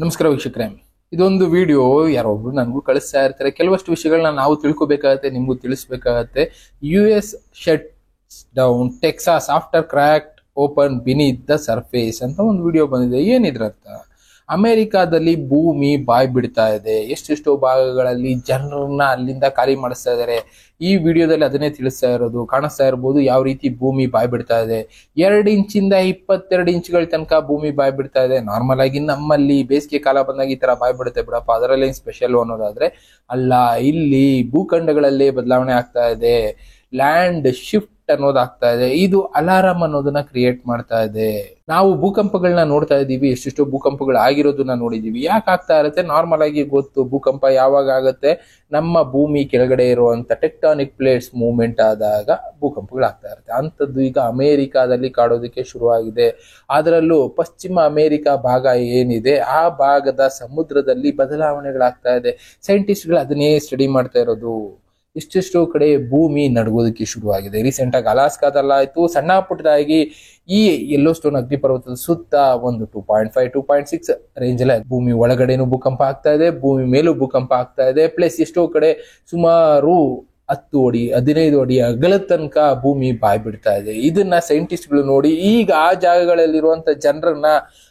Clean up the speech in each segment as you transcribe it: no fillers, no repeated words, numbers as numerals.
ನಮಸ್ಕಾರ ವೀಕ್ಷಕರೇ. ಇದೊಂದು ವಿಡಿಯೋ ಯಾರೊಬ್ರು ನನಗೂ ಕಳಿಸ್ತಾ ಇರ್ತಾರೆ. ಕೆಲವಷ್ಟು ವಿಷಯಗಳನ್ನ ನಾವು ತಿಳ್ಕೊಬೇಕಾಗತ್ತೆ, ನಿಮಗೂ ತಿಳಿಸ್ಬೇಕಾಗತ್ತೆ. US shuts down Texas after cracked open beneath the surface ಅಂತ ಒಂದು ವಿಡಿಯೋ ಬಂದಿದೆ. ಏನಿದ್ರ ಅರ್ಥ? ಅಮೆರಿಕಾದಲ್ಲಿ ಭೂಮಿ ಬಾಯ್ ಬಿಡ್ತಾ ಇದೆ. ಎಷ್ಟೆಷ್ಟೋ ಭಾಗಗಳಲ್ಲಿ ಜನರನ್ನ ಅಲ್ಲಿಂದ ಖಾಲಿ ಮಾಡಿಸ್ತಾ ಇದ್ದಾರೆ. ಈ ವಿಡಿಯೋದಲ್ಲಿ ಅದನ್ನೇ ತಿಳಿಸ್ತಾ ಇರೋದು. ಕಾಣಿಸ್ತಾ ಇರ್ಬೋದು ಯಾವ ರೀತಿ ಭೂಮಿ ಬಾಯ್ ಬಿಡ್ತಾ ಇದೆ. 2 ಇಂಚಿಂದ 22 ಇಂಚ್ಗಳ ತನಕ ಭೂಮಿ ಬಾಯ್ ಬಿಡ್ತಾ ಇದೆ. ನಾರ್ಮಲ್ ಆಗಿ ನಮ್ಮಲ್ಲಿ ಬೇಸಿಗೆ ಕಾಲ ಬಂದಾಗ ಈ ತರ ಬಾಯ್ ಬಿಡುತ್ತೆ ಬಿಡಪ್ಪ, ಅದರಲ್ಲಿ ಸ್ಪೆಷಲ್ ಅನ್ನೋದಾದ್ರೆ ಅಲ್ಲ. ಇಲ್ಲಿ ಭೂಖಂಡಗಳಲ್ಲಿ ಬದಲಾವಣೆ ಆಗ್ತಾ ಇದೆ. ಲ್ಯಾಂಡ್ ಶಿಫ್ಟ್ ಅನ್ನೋದಾಗ್ತಾ ಇದೆ. ಇದು ಅಲಾರಂ ಅನ್ನೋದನ್ನ ಕ್ರಿಯೇಟ್ ಮಾಡ್ತಾ ಇದೆ. ನಾವು ಭೂಕಂಪಗಳನ್ನ ನೋಡ್ತಾ ಇದೀವಿ, ಎಷ್ಟೆಷ್ಟೋ ಭೂಕಂಪಗಳು ಆಗಿರೋದನ್ನ ನೋಡಿದೀವಿ. ಯಾಕೆ ಆಗ್ತಾ ಇರುತ್ತೆ? ನಾರ್ಮಲ್ ಆಗಿ ಗೊತ್ತು, ಭೂಕಂಪ ಯಾವಾಗ ಆಗುತ್ತೆ, ನಮ್ಮ ಭೂಮಿ ಕೆಳಗಡೆ ಇರುವಂತ ಟೆಕ್ಟಾನಿಕ್ ಪ್ಲೇಟ್ಸ್ ಮೂವ್ಮೆಂಟ್ ಆದಾಗ ಭೂಕಂಪಗಳು ಆಗ್ತಾ ಇರುತ್ತೆ. ಅಂತದ್ದು ಈಗ ಅಮೆರಿಕಾದಲ್ಲಿ ಕಾಡೋದಕ್ಕೆ ಶುರುವಾಗಿದೆ. ಅದರಲ್ಲೂ ಪಶ್ಚಿಮ ಅಮೆರಿಕಾ ಭಾಗ ಏನಿದೆ, ಆ ಭಾಗದ ಸಮುದ್ರದಲ್ಲಿ ಬದಲಾವಣೆಗಳಾಗ್ತಾ ಇದೆ. ಸೈಂಟಿಸ್ಟ್ಗಳು ಅದನ್ನೇ ಸ್ಟಡಿ ಮಾಡ್ತಾ ಇರೋದು. ಇಷ್ಟೆಷ್ಟೋ ಕಡೆ ಭೂಮಿ ನಡ್ಗೋದಕ್ಕೆ ಶುರುವಾಗಿದೆ. ರೀಸೆಂಟ್ ಆಗಿ ಅಲಾಸ್ಕಾದಲ್ಲಾಯ್ತು, ಸಣ್ಣ ಪುಟ್ಟದಾಗಿ ಈ ಯೆಲ್ಲೋಸ್ಟೋನ್ ಅಗ್ನಿ ಪರ್ವತದ ಸುತ್ತ ಒಂದು 2.5 2.6 ರೇಂಜ್ ಅಲ್ಲಿ ಭೂಮಿ ಒಳಗಡೆನೂ ಭೂಕಂಪ ಆಗ್ತಾ ಇದೆ, ಭೂಮಿ ಮೇಲೂ ಭೂಕಂಪ ಆಗ್ತಾ ಇದೆ. ಪ್ಲಸ್ ಎಷ್ಟೋ ಕಡೆ ಸುಮಾರು 10 ಅಡಿ 15 ಅಡಿ ಅಗಲದ ತನಕ ಭೂಮಿ ಬಾಯ್ ಬಿಡ್ತಾ ಇದೆ. ಇದನ್ನ ಸೈಂಟಿಸ್ಟ್ಗಳು ನೋಡಿ ಈಗ ಆ ಜಾಗಗಳಲ್ಲಿರುವಂತ ಜನರನ್ನ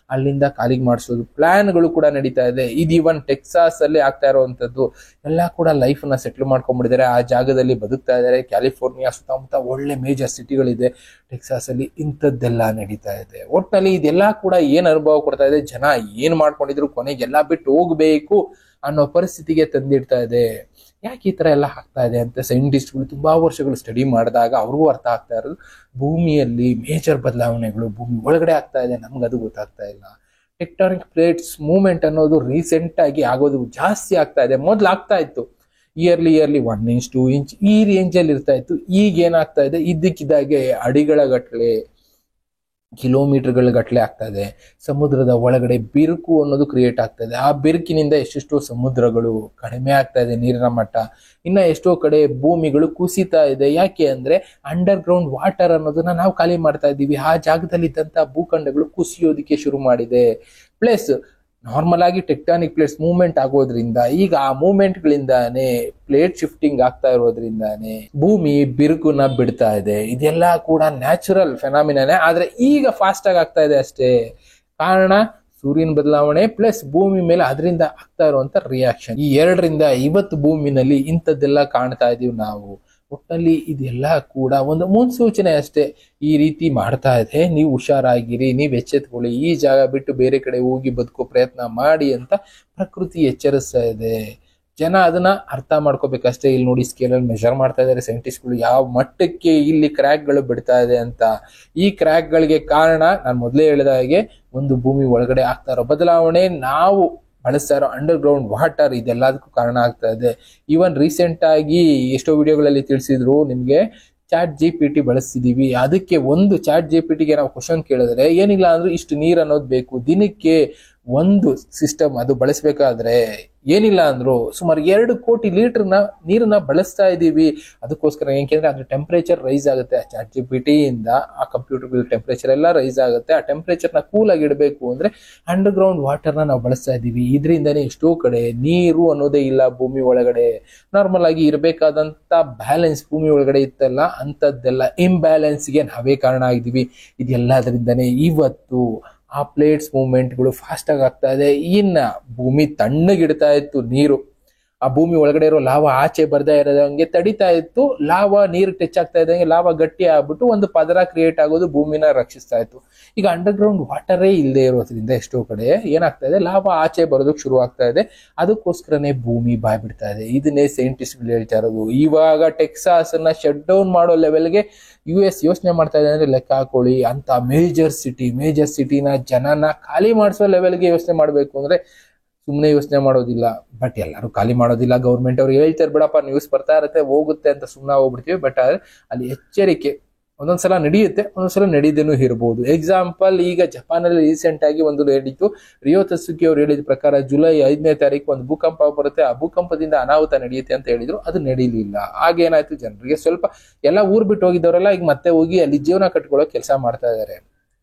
ಅಲ್ಲಿಂದ ಖಾಲಿ ಮಾಡಿಸೋದು ಪ್ಲಾನ್ಗಳು ಕೂಡ ನಡೀತಾ ಇದೆ. ಇದು ಇವನ್ ಟೆಕ್ಸಾಸ್ ಅಲ್ಲಿ ಆಗ್ತಾ ಇರುವಂತದ್ದು. ಎಲ್ಲ ಕೂಡ ಲೈಫ್ ನ ಸೆಟ್ಲ್ ಮಾಡ್ಕೊಂಡ್ಬಿಟ್ಟಿದ್ದಾರೆ, ಆ ಜಾಗದಲ್ಲಿ ಬದುಕ್ತಾ ಇದ್ದಾರೆ. ಕ್ಯಾಲಿಫೋರ್ನಿಯಾ ಸುತ್ತಮುತ್ತ ಒಳ್ಳೆ ಮೇಜರ್ ಸಿಟಿಗಳಿದೆ. ಟೆಕ್ಸಾಸ್ ಅಲ್ಲಿ ಇಂಥದ್ದೆಲ್ಲ ನಡೀತಾ ಇದೆ. ಒಟ್ನಲ್ಲಿ ಇದೆಲ್ಲ ಕೂಡ ಏನ್ ಅನುಭವ ಕೊಡ್ತಾ ಇದೆ, ಜನ ಏನ್ ಮಾಡ್ಕೊಂಡಿದ್ರು ಕೊನೆಗೆ ಎಲ್ಲ ಬಿಟ್ಟು ಹೋಗ್ಬೇಕು ಅನ್ನೋ ಪರಿಸ್ಥಿತಿಗೆ ತಂದಿಡ್ತಾ ಇದೆ. ಯಾಕೆ ಈ ತರ ಎಲ್ಲ ಆಗ್ತಾ ಇದೆ ಅಂತ ಸೈಂಟಿಸ್ಟ್ಗಳು ತುಂಬಾ ವರ್ಷಗಳು ಸ್ಟಡಿ ಮಾಡಿದಾಗ ಅವ್ರಿಗೂ ಅರ್ಥ ಆಗ್ತಾ ಇರೋದು, ಭೂಮಿಯಲ್ಲಿ ಮೇಜರ್ ಬದಲಾವಣೆಗಳು ಭೂಮಿ ಒಳಗಡೆ ಆಗ್ತಾ ಇದೆ, ನಮ್ಗೆ ಅದು ಗೊತ್ತಾಗ್ತಾ ಇಲ್ಲ. ಟೆಕ್ಟಾನಿಕ್ ಪ್ಲೇಟ್ಸ್ ಮೂವ್ಮೆಂಟ್ ಅನ್ನೋದು ರೀಸೆಂಟ್ ಆಗಿ ಆಗೋದು ಜಾಸ್ತಿ ಆಗ್ತಾ ಇದೆ. ಮೊದ್ಲು ಆಗ್ತಾ ಇತ್ತು ಇಯರ್ಲಿ 1 ಇಂಚ್ 2 ಇಂಚ್ ಈ ರೇಂಜ್ ಅಲ್ಲಿ ಇರ್ತಾ ಇತ್ತು. ಈಗ ಏನಾಗ್ತಾ ಇದೆ, ಇದ್ದಕ್ಕಿದ್ದಾಗೆ ಅಡಿಗಳ ಗಟ್ಟಲೆ ಕಿಲೋಮೀಟರ್ಗಳ ಗಟ್ಟಲೆ ಆಗ್ತಾ ಇದೆ. ಸಮುದ್ರದ ಒಳಗಡೆ ಬಿರುಕು ಅನ್ನೋದು ಕ್ರಿಯೇಟ್ ಆಗ್ತಾ ಇದೆ. ಆ ಬಿರುಕಿನಿಂದ ಎಷ್ಟೆಷ್ಟೋ ಸಮುದ್ರಗಳು ಕಡಿಮೆ ಆಗ್ತಾ ಇದೆ, ನೀರಿನ ಮಟ್ಟ. ಇನ್ನ ಎಷ್ಟೋ ಕಡೆ ಭೂಮಿಗಳು ಕುಸಿತಾ ಇದೆ. ಯಾಕೆ ಅಂದ್ರೆ ಅಂಡರ್ ಗ್ರೌಂಡ್ ವಾಟರ್ ಅನ್ನೋದನ್ನ ನಾವು ಖಾಲಿ ಮಾಡ್ತಾ ಇದ್ದೀವಿ. ಆ ಜಾಗದಲ್ಲಿ ಇದ್ದಂತ ಭೂಖಂಡಗಳು ಕುಸಿಯೋದಿಕ್ಕೆ ಶುರು ಮಾಡಿದೆ. ಪ್ಲಸ್ ನಾರ್ಮಲ್ ಆಗಿ ಟೆಕ್ಟಾನಿಕ್ ಪ್ಲೇಟ್ಸ್ ಮೂವ್ಮೆಂಟ್ ಆಗೋದ್ರಿಂದ ಈಗ ಆ ಮೂವ್ಮೆಂಟ್ ಗಳಿಂದಾನೇ ಪ್ಲೇಟ್ ಶಿಫ್ಟಿಂಗ್ ಆಗ್ತಾ ಇರೋದ್ರಿಂದಾನೇ ಭೂಮಿ ಬಿರುಕುನ ಬಿಡ್ತಾ ಇದೆ. ಇದೆಲ್ಲ ಕೂಡ ನ್ಯಾಚುರಲ್ ಫೆನಾಮಿನಾನೇ, ಆದ್ರೆ ಈಗ ಫಾಸ್ಟ್ ಆಗಿ ಆಗ್ತಾ ಇದೆ ಅಷ್ಟೇ. ಕಾರಣ ಸೂರ್ಯನ ಬದಲಾವಣೆ ಪ್ಲಸ್ ಭೂಮಿ ಮೇಲೆ ಅದರಿಂದ ಆಗ್ತಾ ಇರುವಂತ ರಿಯಾಕ್ಷನ್. ಈ 2ರಿಂದ ಇವತ್ತು ಭೂಮಿನಲ್ಲಿ ಇಂಥದ್ದೆಲ್ಲ ಕಾಣ್ತಾ ಇದೀವಿ ನಾವು. ಒಟ್ಟಲ್ಲಿ ಇದೆಲ್ಲ ಕೂಡ ಒಂದು ಮುನ್ಸೂಚನೆ ಅಷ್ಟೇ. ಈ ರೀತಿ ಮಾಡ್ತಾ ಇದೆ, ನೀವು ಹುಷಾರಾಗಿರಿ, ನೀವು ಎಚ್ಚೆತ್ಕೊಳ್ಳಿ, ಈ ಜಾಗ ಬಿಟ್ಟು ಬೇರೆ ಕಡೆ ಹೋಗಿ ಬದುಕೋ ಪ್ರಯತ್ನ ಮಾಡಿ ಅಂತ ಪ್ರಕೃತಿ ಎಚ್ಚರಿಸ್ತಾ ಇದೆ. ಜನ ಅದನ್ನ ಅರ್ಥ ಮಾಡ್ಕೋಬೇಕಷ್ಟೇ. ಇಲ್ಲಿ ನೋಡಿ ಸ್ಕೇಲಲ್ಲಿ ಮೆಷರ್ ಮಾಡ್ತಾ ಇದ್ದಾರೆ ಸೈಂಟಿಸ್ಟ್ಗಳು, ಯಾವ ಮಟ್ಟಕ್ಕೆ ಇಲ್ಲಿ ಕ್ರ್ಯಾಕ್ಗಳು ಬಿಡ್ತಾ ಇದೆ ಅಂತ. ಈ ಕ್ರ್ಯಾಕ್ಗಳಿಗೆ ಕಾರಣ ನಾನು ಮೊದಲೇ ಹೇಳಿದ ಹಾಗೆ ಒಂದು ಭೂಮಿ ಒಳಗಡೆ ಆಗ್ತಾ ಇರೋ ಬದಲಾವಣೆ, ನಾವು ಬಳಸ್ತಾ ಇರೋ ಅಂಡರ್ ಗ್ರೌಂಡ್ ವಾಟರ್, ಇದೆಲ್ಲದಕ್ಕೂ ಕಾರಣ ಆಗ್ತಾ ಇದೆ. ಈವನ್ ರೀಸೆಂಟ್ ಆಗಿ ಎಷ್ಟೋ ವಿಡಿಯೋಗಳಲ್ಲಿ ತಿಳಿಸಿದ್ರು ನಿಮ್ಗೆ, ChatGPT ಬಳಸ್ತಿದೀವಿ. ಅದಕ್ಕೆ ಒಂದು ChatGPTಗೆ ನಾವು ಕ್ವಶನ್ ಕೇಳಿದ್ರೆ ಏನಿಲ್ಲ ಅಂದ್ರೆ ಇಷ್ಟು ನೀರ್ ಅನ್ನೋದು ಬೇಕು ದಿನಕ್ಕೆ. ಒಂದು ಸಿಸ್ಟಮ್ ಅದು ಬಳಸಬೇಕಾದ್ರೆ ಏನಿಲ್ಲ ಅಂದ್ರು ಸುಮಾರು 2 ಕೋಟಿ ಲೀಟರ್ನ ನೀರನ್ನ ಬಳಸ್ತಾ ಇದೀವಿ. ಅದಕ್ಕೋಸ್ಕರ ಏಕೆಂದ್ರೆ ಅದ್ರ ಟೆಂಪರೇಚರ್ ರೈಸ್ ಆಗುತ್ತೆ. ChatGPT ಇಂದ ಆ ಕಂಪ್ಯೂಟರ್ ಟೆಂಪರೇಚರ್ ಎಲ್ಲ ರೈಸ್ ಆಗುತ್ತೆ. ಆ ಟೆಂಪರೇಚರ್ ನ ಕೂಲ್ ಆಗಿ ಇಡಬೇಕು ಅಂದ್ರೆ ಅಂಡರ್ ಗ್ರೌಂಡ್ ವಾಟರ್ ನಾವು ಬಳಸ್ತಾ ಇದೀವಿ. ಇದರಿಂದಾನೇ ಎಷ್ಟೋ ಕಡೆ ನೀರು ಅನ್ನೋದೇ ಇಲ್ಲ ಭೂಮಿ ಒಳಗಡೆ. ನಾರ್ಮಲ್ ಆಗಿ ಇರಬೇಕಾದಂತ ಬ್ಯಾಲೆನ್ಸ್ ಭೂಮಿ ಒಳಗಡೆ ಇತ್ತಲ್ಲ, ಅಂತದ್ದೆಲ್ಲ ಇಂಬ್ಯಾಲೆನ್ಸ್ಗೆ ನಾವೇ ಕಾರಣ ಆಗಿದೀವಿ. ಇದೆಲ್ಲದರಿಂದಾನೇ ಇವತ್ತು ಆ ಪ್ಲೇಟ್ಸ್ ಮೂವ್ಮೆಂಟ್ಗಳು ಫಾಸ್ಟ್ ಆಗಿ ಆಗ್ತಾ ಇದೆ. ಇನ್ನ ಭೂಮಿ ತಣ್ಣಗಿಡ್ತಾ ಇತ್ತು ನೀರು, ಆ ಭೂಮಿ ಒಳಗಡೆ ಇರೋ ಲಾವ ಆಚೆ ಬರ್ದೇ ಇರೋದಂಗೆ ತಡಿತಾ ಇತ್ತು. ಲಾವ ನೀರು ಟಚ್ ಆಗ್ತಾ ಇದ್ದಂಗೆ ಲಾವ ಗಟ್ಟಿ ಆಗ್ಬಿಟ್ಟು ಒಂದು ಪದರ ಕ್ರಿಯೇಟ್ ಆಗೋದು, ಭೂಮಿನ ರಕ್ಷಿಸ್ತಾ ಇತ್ತು. ಈಗ ಅಂಡರ್ ಗ್ರೌಂಡ್ ವಾಟರೇ ಇಲ್ಲದೆ ಇರೋದ್ರಿಂದ ಎಷ್ಟೋ ಕಡೆ ಏನಾಗ್ತಾ ಇದೆ, ಲಾವ ಆಚೆ ಬರೋದಕ್ಕೆ ಶುರು ಆಗ್ತಾ ಇದೆ. ಅದಕ್ಕೋಸ್ಕರನೇ ಭೂಮಿ ಬಾಯ್ ಬಿಡ್ತಾ ಇದೆ. ಇದನ್ನೇ ಸೈಂಟಿಸ್ಟ್ಗಳು ಹೇಳ್ತಾ ಇರೋದು. ಇವಾಗ ಟೆಕ್ಸಾಸ್ ಅನ್ನ ಶಟ್ ಡೌನ್ ಮಾಡೋ ಲೆವೆಲ್ಗೆ US ಯೋಚನೆ ಮಾಡ್ತಾ ಇದೆ ಅಂದ್ರೆ ಲೆಕ್ಕ ಹಾಕೊಳ್ಳಿ. ಅಂತ ಮೇಜರ್ ಸಿಟಿನ ಜನನ ಖಾಲಿ ಮಾಡಿಸೋ ಲೆವೆಲ್ಗೆ ಯೋಚನೆ ಮಾಡ್ಬೇಕು ಅಂದ್ರೆ ಸುಮ್ಮನೆ ಯೋಚನೆ ಮಾಡೋದಿಲ್ಲ. ಬಟ್ ಎಲ್ಲರೂ ಖಾಲಿ ಮಾಡೋದಿಲ್ಲ. ಗೌರ್ಮೆಂಟ್ ಅವ್ರು ಹೇಳ್ತಾರೆ ಬಿಡಪ್ಪ, ನ್ಯೂಸ್ ಬರ್ತಾ ಇರುತ್ತೆ ಹೋಗುತ್ತೆ ಅಂತ ಸುಮ್ಮನೆ ಹೋಗ್ಬಿಡ್ತೀವಿ. ಬಟ್ ಅಲ್ಲಿ ಎಚ್ಚರಿಕೆ ಒಂದೊಂದ್ಸಲ ನಡೆಯುತ್ತೆ, ಒಂದೊಂದ್ಸಲ ನಡೀದೇನೂ ಇರಬಹುದು. ಎಕ್ಸಾಂಪಲ್, ಈಗ ಜಪಾನಲ್ಲಿ ರೀಸೆಂಟ್ ಆಗಿ ಒಂದು ನಡೀತು. ರಿಯೋ ತಸುಕಿ ಅವ್ರು ಹೇಳಿದ ಪ್ರಕಾರ ಜುಲೈ 5ನೇ ತಾರೀಕು ಒಂದು ಭೂಕಂಪ ಬರುತ್ತೆ, ಆ ಭೂಕಂಪದಿಂದ ಅನಾಹುತ ನಡೆಯುತ್ತೆ ಅಂತ ಹೇಳಿದ್ರು. ಅದು ನಡೀಲಿಲ್ಲ. ಆಗೇನಾಯ್ತು, ಜನರಿಗೆ ಸ್ವಲ್ಪ ಎಲ್ಲ ಊರ್ ಬಿಟ್ಟು ಹೋಗಿದ್ದವರೆಲ್ಲ ಈಗ ಮತ್ತೆ ಹೋಗಿ ಅಲ್ಲಿ ಜೀವನ ಕಟ್ಕೊಳ್ಳೋ ಕೆಲಸ ಮಾಡ್ತಾ ಇದ್ದಾರೆ.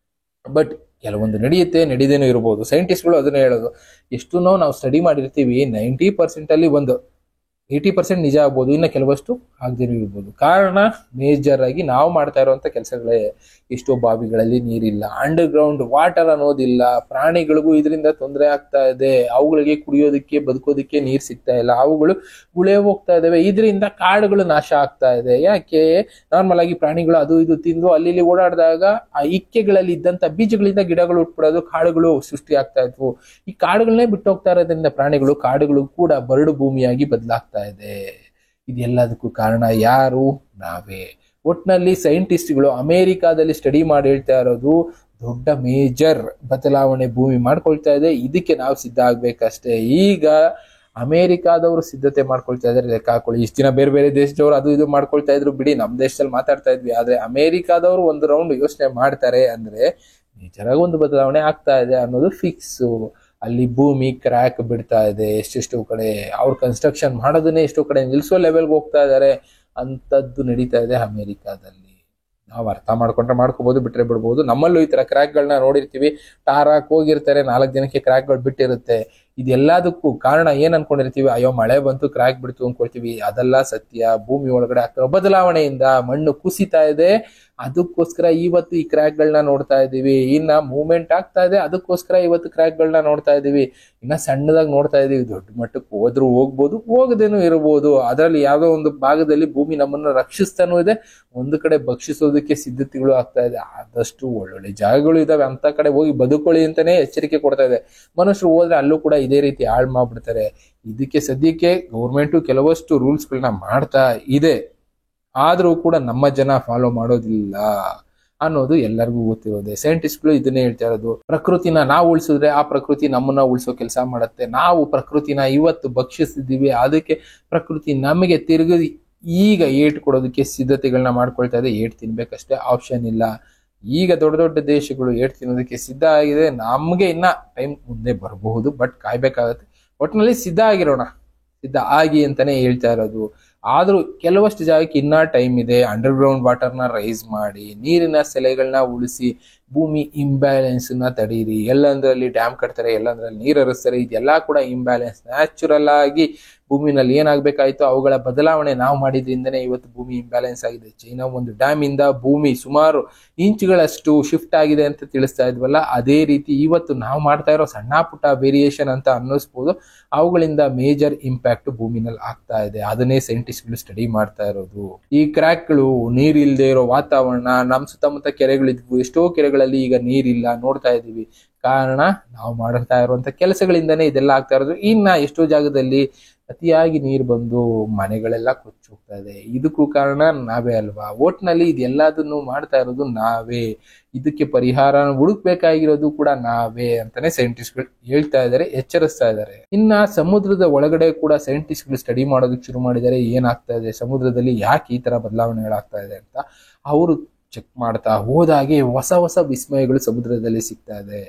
ಬಟ್ ಕೆಲವೊಂದು ನಡೆಯುತ್ತೆ, ನಡೀದೇನೂ ಇರ್ಬೋದು. ಸೈಂಟಿಸ್ಟ್ಗಳು ಅದನ್ನೇ ಹೇಳೋದು. ಎಷ್ಟು ನಾವು ಸ್ಟಡಿ ಮಾಡಿರ್ತೀವಿ, 90% ಅಲ್ಲಿ ಒಂದು 80% ನಿಜ ಆಗ್ಬೋದು, ಇನ್ನು ಕೆಲವಷ್ಟು ಆಗದೇನೂ ಇರ್ಬೋದು. ಕಾರಣ ಮೇಜರ್ ಆಗಿ ನಾವು ಮಾಡ್ತಾ ಇರುವಂತ ಕೆಲಸಗಳೇ. ಎಷ್ಟೋ ಬಾವಿಗಳಲ್ಲಿ ನೀರಿಲ್ಲ, ಅಂಡರ್ ಗ್ರೌಂಡ್ ವಾಟರ್ ಅನ್ನೋದಿಲ್ಲ, ಪ್ರಾಣಿಗಳಿಗೂ ಇದರಿಂದ ತೊಂದರೆ ಆಗ್ತಾ ಇದೆ, ಅವುಗಳಿಗೆ ಕುಡಿಯೋದಕ್ಕೆ ಬದುಕೋದಕ್ಕೆ ನೀರು ಸಿಗ್ತಾ ಇಲ್ಲ, ಅವುಗಳು ಗುಳೆ ಹೋಗ್ತಾ ಇದಾವೆ, ಇದರಿಂದ ಕಾಡುಗಳು ನಾಶ ಆಗ್ತಾ ಇದೆ. ಯಾಕೆ? ನಾರ್ಮಲ್ ಆಗಿ ಪ್ರಾಣಿಗಳು ಅದು ಇದು ತಿಂದು ಅಲ್ಲಿ ಓಡಾಡಿದಾಗ ಆ ಇಕ್ಕೆಗಳಲ್ಲಿ ಇದ್ದಂತ ಬೀಜಗಳಿಂದ ಗಿಡಗಳು ಉಟ್ಬಿಡೋದು, ಕಾಡುಗಳು ಸೃಷ್ಟಿ ಆಗ್ತಾ ಇದ್ವು. ಈ ಕಾಡುಗಳನ್ನೇ ಬಿಟ್ಟು ಹೋಗ್ತಾ ಇರೋದ್ರಿಂದ ಕಾಡುಗಳು ಕೂಡ ಬರಡು ಭೂಮಿಯಾಗಿ ಬದಲಾಗ್ತಾ ಇದೆ. ಇದೆಲ್ಲದಕ್ಕೂ ಕಾರಣ ಯಾರು? ನಾವೇ. ಒಟ್ನಲ್ಲಿ ಸೈಂಟಿಸ್ಟ್ಗಳು ಅಮೆರಿಕಾದಲ್ಲಿ ಸ್ಟಡಿ ಮಾಡಿ ಹೇಳ್ತಾ ಇರೋದು, ದೊಡ್ಡ ಮೇಜರ್ ಬದಲಾವಣೆ ಭೂಮಿ ಮಾಡ್ಕೊಳ್ತಾ ಇದೆ, ಇದಕ್ಕೆ ನಾವು ಸಿದ್ಧ ಆಗ್ಬೇಕಷ್ಟೇ. ಈಗ ಅಮೆರಿಕಾದವರು ಸಿದ್ಧತೆ ಮಾಡ್ಕೊಳ್ತಾ ಇದಾರೆ, ಲೆಕ್ಕ ಹಾಕೊಳ್ಳಿ. ಇಷ್ಟು ದಿನ ಬೇರೆ ಬೇರೆ ದೇಶದವರು ಅದು ಇದು ಮಾಡ್ಕೊಳ್ತಾ ಇದ್ರು ಬಿಡಿ, ನಮ್ ದೇಶದಲ್ಲಿ ಮಾತಾಡ್ತಾ ಇದ್ವಿ. ಆದ್ರೆ ಅಮೆರಿಕಾದವರು ಒಂದು ರೌಂಡ್ ಯೋಚನೆ ಮಾಡ್ತಾರೆ ಅಂದ್ರೆ ಮೇಜರ್ ಆಗಿ ಒಂದು ಬದಲಾವಣೆ ಆಗ್ತಾ ಇದೆ ಅನ್ನೋದು ಫಿಕ್ಸು. ಅಲ್ಲಿ ಭೂಮಿ ಕ್ರ್ಯಾಕ್ ಬಿಡ್ತಾ ಇದೆ ಎಷ್ಟೆಷ್ಟೋ ಕಡೆ, ಅವ್ರು ಕನ್ಸ್ಟ್ರಕ್ಷನ್ ಮಾಡೋದನ್ನೇ ಎಷ್ಟೋ ಕಡೆ ನಿಲ್ಸೋ ಲೆವೆಲ್ಗೆ ಹೋಗ್ತಾ ಇದಾರೆ. ಅಂತದ್ದು ನಡೀತಾ ಇದೆ ಅಮೆರಿಕಾದಲ್ಲಿ. ನಾವು ಅರ್ಥ ಮಾಡ್ಕೊಂಡ್ರೆ ಮಾಡ್ಕೋಬಹುದು, ಬಿಟ್ರೆ ಬಿಡ್ಬೋದು. ನಮ್ಮಲ್ಲೂ ಈ ತರ ಕ್ರ್ಯಾಕ್ಗಳನ್ನ ನೋಡಿರ್ತೀವಿ. ಟಾರಾಕ್ ಹೋಗಿರ್ತಾರೆ, 4 ದಿನಕ್ಕೆ ಕ್ರ್ಯಾಕ್ಗಳು ಬಿಟ್ಟಿರುತ್ತೆ. ಇದೆಲ್ಲದಕ್ಕೂ ಕಾರಣ ಏನ್ ಅನ್ಕೊಂಡಿರ್ತೀವಿ? ಅಯ್ಯೋ ಮಳೆ ಬಂತು ಕ್ರ್ಯಾಕ್ ಬಿಡ್ತು ಅನ್ಕೊಳ್ತೀವಿ. ಅದೆಲ್ಲ ಸತ್ಯ. ಭೂಮಿ ಒಳಗಡೆ ಆಗ್ತಿರೋ ಬದಲಾವಣೆಯಿಂದ ಮಣ್ಣು ಕುಸಿತಾ ಇದೆ, ಅದಕ್ಕೋಸ್ಕರ ಇವತ್ತು ಈ ಕ್ರ್ಯಾಕ್ಗಳನ್ನ ನೋಡ್ತಾ ಇದೀವಿ. ಇನ್ನ ಮೂವ್ಮೆಂಟ್ ಆಗ್ತಾ ಇದೆ, ಅದಕ್ಕೋಸ್ಕರ ಇವತ್ತು ಕ್ರ್ಯಾಕ್ಗಳನ್ನ ನೋಡ್ತಾ ಇದೀವಿ. ಇನ್ನ ಸಣ್ಣದಾಗಿ ನೋಡ್ತಾ ಇದೀವಿ, ದೊಡ್ಡ ಮಟ್ಟಕ್ಕೆ ಹೋದ್ರೂ ಹೋಗ್ಬೋದು, ಹೋಗದೇನು ಇರಬಹುದು. ಅದರಲ್ಲಿ ಯಾವ್ದೋ ಒಂದು ಭಾಗದಲ್ಲಿ ಭೂಮಿ ನಮ್ಮನ್ನ ರಕ್ಷಿಸ್ತಾನೂ ಇದೆ, ಒಂದು ಕಡೆ ಭಕ್ಷಿಸೋದಕ್ಕೆ ಸಿದ್ಧತೆಗಳು ಆಗ್ತಾ ಇದೆ. ಆದಷ್ಟು ಒಳ್ಳೊಳ್ಳೆ ಜಾಗಗಳು ಇದಾವೆ, ಅಂತ ಕಡೆ ಹೋಗಿ ಬದುಕೊಳ್ಳಿ ಅಂತಾನೆ ಎಚ್ಚರಿಕೆ ಕೊಡ್ತಾ ಇದೆ. ಮನುಷ್ಯರು ಹೋದ್ರೆ ಅಲ್ಲೂ ಕೂಡ ಇದೇ ರೀತಿ ಹಾಳು ಮಾಡ್ಬಿಡ್ತಾರೆ. ಇದಕ್ಕೆ ಸದ್ಯಕ್ಕೆ ಗೌರ್ಮೆಂಟ್ ಕೆಲವಷ್ಟು ರೂಲ್ಸ್ಗಳನ್ನ ಮಾಡ್ತಾ ಇದೆ, ಆದ್ರೂ ಕೂಡ ನಮ್ಮ ಜನ ಫಾಲೋ ಮಾಡೋದಿಲ್ಲ ಅನ್ನೋದು ಎಲ್ಲರಿಗೂ ಗೊತ್ತಿರೋದೆ. ಸೈಂಟಿಸ್ಟ್ಗಳು ಇದನ್ನೇ ಹೇಳ್ತಾ ಇರೋದು, ಪ್ರಕೃತಿನ ನಾವು ಉಳಿಸಿದ್ರೆ ಆ ಪ್ರಕೃತಿ ನಮ್ಮನ್ನ ಉಳಿಸೋ ಕೆಲಸ ಮಾಡುತ್ತೆ. ನಾವು ಪ್ರಕೃತಿನ ಇವತ್ತು ಭಕ್ಷಿಸಿದ್ದೀವಿ, ಅದಕ್ಕೆ ಪ್ರಕೃತಿ ನಮಗೆ ತಿರುಗಿ ಈಗ ಏಟ್ ಕೊಡೋದಕ್ಕೆ ಸಿದ್ಧತೆಗಳನ್ನ ಮಾಡ್ಕೊಳ್ತಾ ಇದೆ. ಏಟ್ ತಿನ್ಬೇಕಷ್ಟೇ, ಆಪ್ಷನ್ ಇಲ್ಲ. ಈಗ ದೊಡ್ಡ ದೊಡ್ಡ ದೇಶಗಳು ಏಟ್ ತಿನ್ನೋದಕ್ಕೆ ಸಿದ್ಧ ಆಗಿದೆ. ನಮ್ಗೆ ಇನ್ನ ಟೈಮ್ ಮುಂದೆ ಬರಬಹುದು, ಬಟ್ ಕಾಯ್ಬೇಕಾಗತ್ತೆ. ಒಟ್ಟಿನಲ್ಲಿ ಸಿದ್ಧ ಆಗಿರೋಣ, ಸಿದ್ಧ ಆಗಿ ಅಂತಾನೆ ಹೇಳ್ತಾ ಇರೋದು. ಆದ್ರೂ ಕೆಲವಷ್ಟು ಜಾಗಕ್ಕೆ ಇನ್ನ ಟೈಮ್ ಇದೆ. ಅಂಡರ್ ಗ್ರೌಂಡ್ ವಾಟರ್ನ ರೈಸ್ ಮಾಡಿ, ನೀರಿನ ಸೆಲೆಗಳನ್ನ ಉಳಿಸಿ, ಭೂಮಿ ಇಂಬ್ಯಾಲೆನ್ಸ್ ನ ತಡೀರಿ. ಎಲ್ಲಂದ್ರಲ್ಲಿ ಡ್ಯಾಮ್ ಕಟ್ತಾರೆ, ಎಲ್ಲಂದ್ರಲ್ಲಿ ನೀರು ಹರಿಸ್ತಾರೆ. ಇದೆಲ್ಲ ಕೂಡ ಇಂಬ್ಯಾಲೆನ್ಸ್. ನ್ಯಾಚುರಲ್ ಆಗಿ ಭೂಮಿನಲ್ಲಿ ಏನಾಗ್ಬೇಕಾಯ್ತು ಅವುಗಳ ಬದಲಾವಣೆ ನಾವು ಮಾಡಿದ್ರಿಂದನೇ ಇವತ್ತು ಭೂಮಿ ಇಂಬ್ಯಾಲೆನ್ಸ್ ಆಗಿದೆ. ಚೈನಾ ಒಂದು ಡ್ಯಾಮ್ ಇಂದ ಭೂಮಿ ಸುಮಾರು ಇಂಚುಗಳಷ್ಟು ಶಿಫ್ಟ್ ಆಗಿದೆ ಅಂತ ತಿಳಿಸ್ತಾ ಇದ್ವಲ್ಲ, ಅದೇ ರೀತಿ ಇವತ್ತು ನಾವು ಮಾಡ್ತಾ ಇರೋ ಸಣ್ಣ ಪುಟ್ಟ ವೇರಿಯೇಷನ್ ಅಂತ ಅನ್ನಿಸ್ಬೋದು, ಅವುಗಳಿಂದ ಮೇಜರ್ ಇಂಪ್ಯಾಕ್ಟ್ ಭೂಮಿನಲ್ಲಿ ಆಗ್ತಾ ಇದೆ. ಅದನ್ನೇ ಸೈಂಟಿಸ್ಟ್ಗಳು ಸ್ಟಡಿ ಮಾಡ್ತಾ ಇರೋದು. ಈ ಕ್ರ್ಯಾಕ್ಗಳು, ನೀರಿಲ್ಲದೆ ಇರೋ ವಾತಾವರಣ, ನಮ್ಮ ಸುತ್ತಮುತ್ತ ಕೆರೆಗಳಿದ್ವು, ಎಷ್ಟೋ ಕೆರೆಗಳಲ್ಲಿ ಈಗ ನೀರಿಲ್ಲ, ನೋಡ್ತಾ ಇದೀವಿ. ಕಾರಣ ನಾವು ಮಾಡ್ತಾ ಇರುವಂತ ಕೆಲಸಗಳಿಂದನೇ ಇದೆಲ್ಲ ಆಗ್ತಾ ಇರೋದು. ಇನ್ನ ಎಷ್ಟೋ ಜಾಗದಲ್ಲಿ ಅತಿಯಾಗಿ ನೀರು ಬಂದು ಮನೆಗಳೆಲ್ಲ ಕೊಚ್ಚಿ ಹೋಗ್ತಾ ಇದೆ. ಇದಕ್ಕೂ ಕಾರಣ ನಾವೇ ಅಲ್ವಾ? ಒಟ್ನಲ್ಲಿ ಇದೆಲ್ಲದನ್ನು ಮಾಡ್ತಾ ಇರೋದು ನಾವೇ. ಇದಕ್ಕೆ ಪರಿಹಾರ ಹುಡುಕ್ಬೇಕಾಗಿರೋದು ಕೂಡ ನಾವೇ ಅಂತಾನೆ ಸೈಂಟಿಸ್ಟ್ಗಳು ಹೇಳ್ತಾ ಇದ್ದಾರೆ, ಎಚ್ಚರಿಸ್ತಾ ಇದ್ದಾರೆ. ಇನ್ನ ಸಮುದ್ರದ ಒಳಗಡೆ ಕೂಡ ಸೈಂಟಿಸ್ಟ್ಗಳು ಸ್ಟಡಿ ಮಾಡೋದಕ್ಕೆ ಶುರು ಮಾಡಿದ್ದಾರೆ. ಏನಾಗ್ತಾ ಇದೆ ಸಮುದ್ರದಲ್ಲಿ, ಯಾಕೆ ಈ ತರ ಬದಲಾವಣೆಗಳಾಗ್ತಾ ಇದೆ ಅಂತ ಅವರು ಚೆಕ್ ಮಾಡ್ತಾ ಹೋದಾಗೆ ಹೊಸ ಹೊಸ ವಿಸ್ಮಯಗಳು ಸಮುದ್ರದಲ್ಲಿ ಸಿಗ್ತಾ ಇದೆ.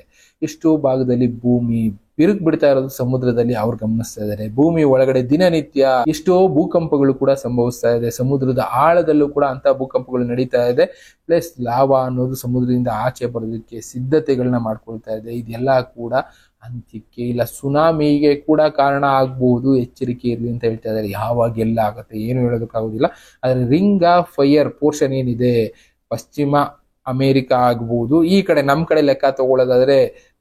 ಎಷ್ಟೋ ಭಾಗದಲ್ಲಿ ಭೂಮಿ ಬಿರುಕು ಬಿಡ್ತಾ ಇರೋದು ಸಮುದ್ರದಲ್ಲಿ ಅವ್ರು ಗಮನಿಸ್ತಾ ಇದ್ದಾರೆ. ಭೂಮಿ ಒಳಗಡೆ ದಿನನಿತ್ಯ ಎಷ್ಟೋ ಭೂಕಂಪಗಳು ಕೂಡ ಸಂಭವಿಸ್ತಾ ಇದೆ. ಸಮುದ್ರದ ಆಳದಲ್ಲೂ ಕೂಡ ಅಂತ ಭೂಕಂಪಗಳು ನಡೀತಾ ಇದೆ. ಪ್ಲಸ್ ಲಾವಾ ಅನ್ನೋದು ಸಮುದ್ರದಿಂದ ಆಚೆ ಬರೋದಕ್ಕೆ ಸಿದ್ಧತೆಗಳನ್ನ ಮಾಡ್ಕೊಳ್ತಾ ಇದೆ. ಇದೆಲ್ಲ ಕೂಡ ಅಂತ್ಯಕ್ಕೆ ಇಲ್ಲ ಸುನಾಮಿಗೆ ಕೂಡ ಕಾರಣ ಆಗ್ಬಹುದು. ಎಚ್ಚರಿಕೆ ಇರಲಿ ಅಂತ ಹೇಳ್ತಾ ಇದ್ದಾರೆ. ಯಾವಾಗ ಎಲ್ಲ ಆಗುತ್ತೆ ಏನು ಹೇಳೋದಕ್ಕಾಗೋದಿಲ್ಲ. ಆದ್ರೆ ರಿಂಗ್ ಆಫ್ ಫೈರ್ ಪೋರ್ಷನ್ ಏನಿದೆ, ಪಶ್ಚಿಮ ಅಮೆರಿಕ ಆಗ್ಬಹುದು, ಈ ಕಡೆ ನಮ್ ಕಡೆ ಲೆಕ್ಕ ತಗೊಳ್ಳೋದಾದ್ರೆ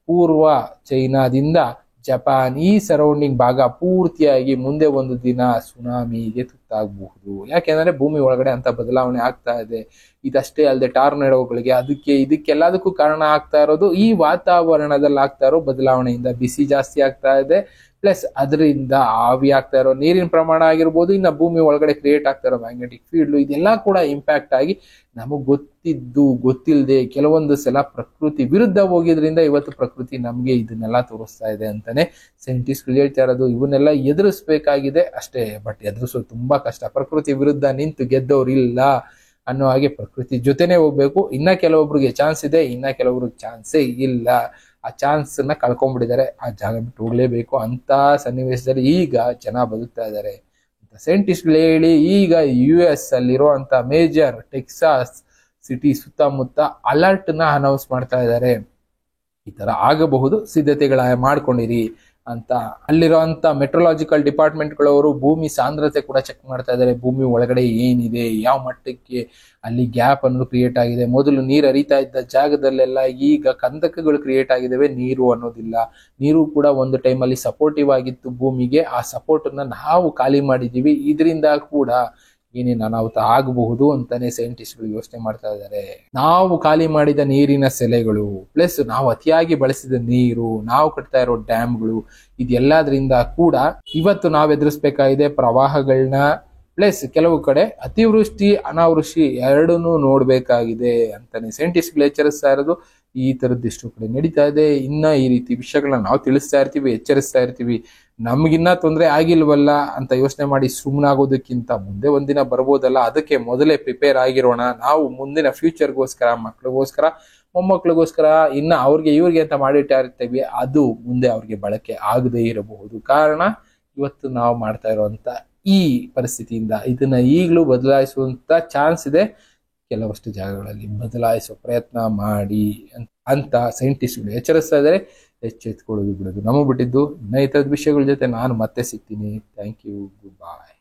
ಪೂರ್ವ ಚೈನಾದಿಂದ ಜಪಾನ್, ಈ ಸರೌಂಡಿಂಗ್ ಭಾಗ ಪೂರ್ತಿಯಾಗಿ ಮುಂದೆ ಒಂದು ದಿನ ಸುನಾಮಿಗೆ ತುತ್ತಾಗಬಹುದು. ಯಾಕೆಂದ್ರೆ ಭೂಮಿ ಒಳಗಡೆ ಅಂತ ಬದಲಾವಣೆ ಆಗ್ತಾ ಇದೆ. ಇದಷ್ಟೇ ಅಲ್ಲದೆ ಟಾರ್ನೆಡೋಗಳಿಗೆ, ಇದಕ್ಕೆಲ್ಲದಕ್ಕೂ ಕಾರಣ ಆಗ್ತಾ ಇರೋದು ಈ ವಾತಾವರಣದಲ್ಲಿ ಆಗ್ತಾ ಇರೋ ಬದಲಾವಣೆಯಿಂದ. ಬಿಸಿ ಜಾಸ್ತಿ ಆಗ್ತಾ ಇದೆ, ಪ್ಲಸ್ ಅದರಿಂದ ಆವಿ ಆಗ್ತಾ ಇರೋ ನೀರಿನ ಪ್ರಮಾಣ ಆಗಿರ್ಬೋದು, ಇನ್ನು ಭೂಮಿ ಒಳಗಡೆ ಕ್ರಿಯೇಟ್ ಆಗ್ತಾ ಇರೋ ಮ್ಯಾಗ್ನೆಟಿಕ್ ಫೀಲ್ಡ್, ಇದೆಲ್ಲ ಕೂಡ ಇಂಪ್ಯಾಕ್ಟ್ ಆಗಿ ನಮಗ್ ಗೊತ್ತಿದ್ದು ಗೊತ್ತಿಲ್ಲದೆ ಕೆಲವೊಂದು ಸಲ ಪ್ರಕೃತಿ ವಿರುದ್ಧ ಹೋಗಿದ್ರಿಂದ ಇವತ್ತು ಪ್ರಕೃತಿ ನಮ್ಗೆ ಇದನ್ನೆಲ್ಲ ತೋರಿಸ್ತಾ ಇದೆ ಅಂತಾನೆ ಸೈಂಟಿಸ್ಟ್ಗಳು ಹೇಳ್ತಾ ಇರೋದು. ಇವನ್ನೆಲ್ಲ ಎದುರಿಸ್ಬೇಕಾಗಿದೆ ಅಷ್ಟೇ, ಬಟ್ ಎದುರಿಸೋದು ತುಂಬಾ ಕಷ್ಟ. ಪ್ರಕೃತಿ ವಿರುದ್ಧ ನಿಂತು ಗೆದ್ದವ್ರು ಇಲ್ಲ ಅನ್ನೋ ಹಾಗೆ ಪ್ರಕೃತಿ ಜೊತೆನೆ ಹೋಗ್ಬೇಕು. ಇನ್ನ ಕೆಲವೊಬ್ರಿಗೆ ಚಾನ್ಸ್ ಇದೆ, ಇನ್ನ ಕೆಲವೊಬ್ರಿಗೆ ಚಾನ್ಸೇ ಇಲ್ಲ. ಆ ಚಾನ್ಸ್ ನ ಕಳ್ಕೊಂಡ್ಬಿಟ್ಟಿದ್ದಾರೆ, ಆ ಜಾಗ ಬಿಟ್ಟು ಹೋಗ್ಲೇಬೇಕು ಅಂತ ಸನ್ನಿವೇಶದಲ್ಲಿ ಈಗ ಜನ ಬದುಕ್ತಾ ಇದ್ದಾರೆ ಅಂತ ಸೈಂಟಿಸ್ಟ್ಗಳು ಹೇಳಿ ಈಗ US ಅಲ್ಲಿರುವಂತ ಮೇಜರ್ ಟೆಕ್ಸಾಸ್ ಸಿಟಿ ಸುತ್ತಮುತ್ತ ಅಲರ್ಟ್ ನ ಅನೌನ್ಸ್ ಮಾಡ್ತಾ ಇದ್ದಾರೆ. ಈ ತರ ಆಗಬಹುದು, ಸಿದ್ಧತೆಗಳ ಮಾಡ್ಕೊಂಡಿರಿ ಅಂತ ಅಲ್ಲಿರುವಂತ ಮೆಟ್ರೋಲಾಜಿಕಲ್ ಡಿಪಾರ್ಟ್ಮೆಂಟ್ಗಳವರು ಭೂಮಿ ಸಾಂದ್ರತೆ ಕೂಡ ಚೆಕ್ ಮಾಡ್ತಾ ಇದ್ದಾರೆ. ಭೂಮಿ ಒಳಗಡೆ ಏನಿದೆ, ಯಾವ ಮಟ್ಟಕ್ಕೆ ಅಲ್ಲಿ ಗ್ಯಾಪ್ ಅನ್ನೋದು ಕ್ರಿಯೇಟ್ ಆಗಿದೆ. ಮೊದಲು ನೀರು ಹರಿತಾ ಇದ್ದ ಜಾಗದಲ್ಲೆಲ್ಲ ಈಗ ಕಂದಕಗಳು ಕ್ರಿಯೇಟ್ ಆಗಿದ್ದಾವೆ, ನೀರು ಅನ್ನೋದಿಲ್ಲ. ನೀರು ಕೂಡ ಒಂದು ಟೈಮಲ್ಲಿ ಸಪೋರ್ಟಿವ್ ಆಗಿತ್ತು ಭೂಮಿಗೆ, ಆ ಸಪೋರ್ಟ್ ಅನ್ನ ನಾವು ಖಾಲಿ ಮಾಡಿದೀವಿ. ಇದರಿಂದ ಕೂಡ ಏನೇನು ಅನಾಹುತ ಆಗಬಹುದು ಅಂತಾನೆ ಸೈಂಟಿಸ್ಟ್ಗಳು ಯೋಚನೆ ಮಾಡ್ತಾ ಇದ್ದಾರೆ. ನಾವು ಖಾಲಿ ಮಾಡಿದ ನೀರಿನ ಸೆಲೆಗಳು ಪ್ಲಸ್ ನಾವು ಅತಿಯಾಗಿ ಬಳಸಿದ ನೀರು, ನಾವು ಕಟ್ತಾ ಇರೋ ಡ್ಯಾಮ್ಗಳು, ಇದೆಲ್ಲದ್ರಿಂದ ಕೂಡ ಇವತ್ತು ನಾವು ಎದುರಿಸಬೇಕಾಗಿದೆ ಪ್ರವಾಹಗಳನ್ನ, ಪ್ಲಸ್ ಕೆಲವು ಕಡೆ ಅತಿವೃಷ್ಟಿ ಅನಾವೃಷ್ಟಿ ಎರಡನ್ನೂ ನೋಡ್ಬೇಕಾಗಿದೆ ಅಂತಾನೆ ಸೈಂಟಿಸ್ಟ್ಗಳು ಎಚ್ಚರಿಸ್ತಾ ಇರೋದು. ಈ ತರದಿಷ್ಟು ಕಡೆ ನಡೀತಾ ಇದೆ. ಇನ್ನ ಈ ರೀತಿ ವಿಷಯಗಳನ್ನ ನಾವು ತಿಳಿಸ್ತಾ ಇರ್ತೀವಿ, ಎಚ್ಚರಿಸ್ತಾ ಇರ್ತೀವಿ. ನಮ್ಗಿನ್ನ ತೊಂದರೆ ಆಗಿಲ್ವಲ್ಲ ಅಂತ ಯೋಚನೆ ಮಾಡಿ ಸುಮ್ಮನಾಗೋದಕ್ಕಿಂತ ಮುಂದೆ ಒಂದಿನ ಬರ್ಬೋದಲ್ಲ, ಅದಕ್ಕೆ ಮೊದಲೇ ಪ್ರಿಪೇರ್ ಆಗಿರೋಣ. ನಾವು ಮುಂದಿನ ಫ್ಯೂಚರ್ಗೋಸ್ಕರ, ಮಕ್ಳಿಗೋಸ್ಕರ, ಮೊಮ್ಮಕ್ಳಿಗೋಸ್ಕರ, ಇನ್ನ ಅವ್ರಿಗೆ ಇವ್ರಿಗೆ ಅಂತ ಮಾಡಿಟ್ಟ ಇರ್ತೀವಿ, ಅದು ಮುಂದೆ ಅವ್ರಿಗೆ ಬಳಕೆ ಆಗದೇ ಇರಬಹುದು. ಕಾರಣ ಇವತ್ತು ನಾವು ಮಾಡ್ತಾ ಇರುವಂತ ಈ ಪರಿಸ್ಥಿತಿಯಿಂದ ಇದನ್ನ ಈಗಲೂ ಬದಲಾಯಿಸುವಂತ ಚಾನ್ಸ್ ಇದೆ. ಕೆಲವಷ್ಟು ಜಾಗಗಳಲ್ಲಿ ಬದಲಾಯಿಸೋ ಪ್ರಯತ್ನ ಮಾಡಿ ಅಂತ ಸೈಂಟಿಸ್ಟ್ಗಳು ಎಚ್ಚರಿಸ್ತಾ ಇದ್ದಾರೆ. ಎಚ್ಚೆತ್ಕೊಳ್ಳೋದು ಬಿಡೋದು ನಮಗೆ ಬಿಟ್ಟಿದ್ದು. ಇನ್ನ ಈ ಥರದ ವಿಷಯಗಳ ಜೊತೆ ನಾನು ಮತ್ತೆ ಸಿಗ್ತೀನಿ. Thank you, good bye.